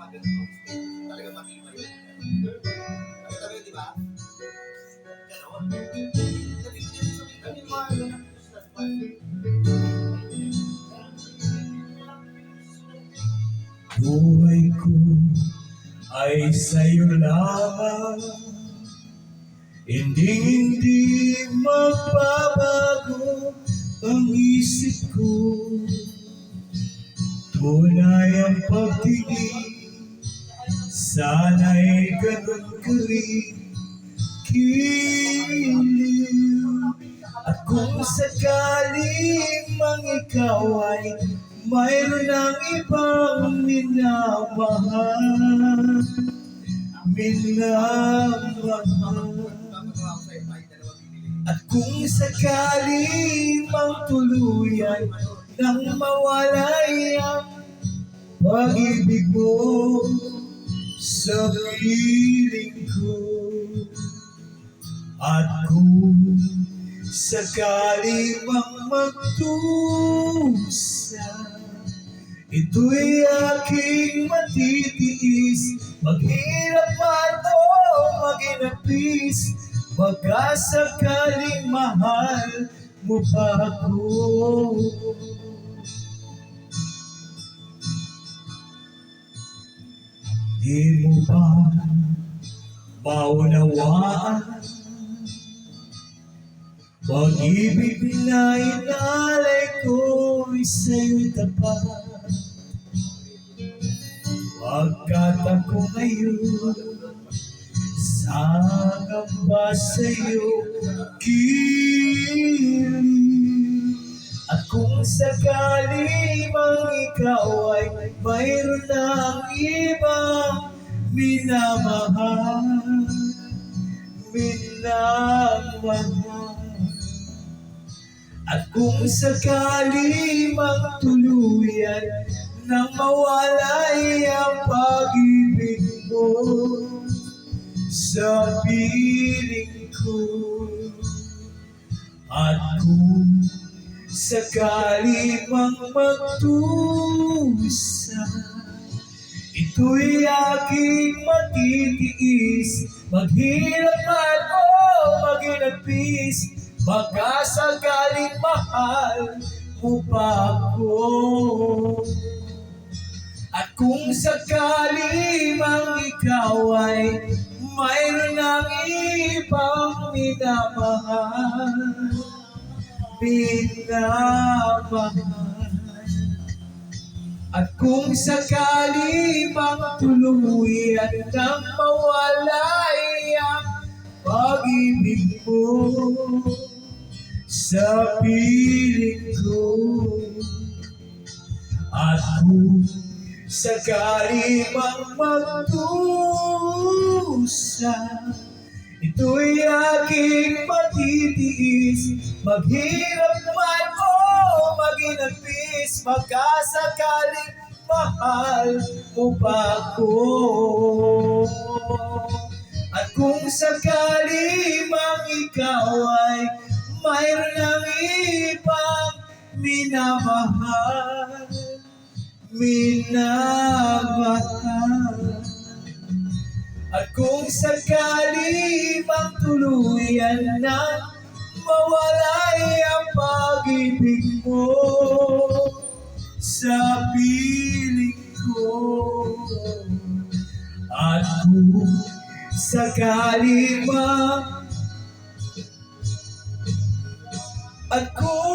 Talagang matibay yun. Nakita mo yun, di ba? Ganon. Buhay ko ay sa'yo lamang, hindi magbabago ang isip ko. Tunay ang pagtingin, sana'y ganun ka rin kiliw. At kung sakaling mang ikaw ay mayroon ng ibang minamahal, at kung sakaling mang tuluyan nang mawalay ang pag-ibig mo sa piling ko, at kung sakaling mang magdusa, ito'y aking matitiis, maghirap man o maginapis, baka sakaling mahal mo pa ako. Di mo ba maunawaan pag-ibig na inalay ko'y sa'yo'y tapat? Pagkat ako ngayon sangamba sa'yo kiling. At kung sakali mang ikaw ay mayroon ng ibang minamahal, at kung sakali mang tuluyan nang mawalay ang pag-ibig mo sa piling ko, at kung sakali mang magdusa, ito'y aking matitiis, maghirap man o maginapis, baka sakaling mahal mo pa ako. At kung sakali mang ikaw ay mayroon ng ibang minamahal, at kung sakali mang tuluyan nang mawalay ang pag-ibig mo sa piling ko, at kung sakali mang magdusa, ito'y aking matitiis, maghirap man o maginapis, baka sakaling mahal mo pa ako. At kung sakali mang ikaw ay mayroon ng ibang minamahal, at kung sakali mang tuluyan na mawalay ang pag-ibig mo sa piling ko, at kung sakali mang, at kung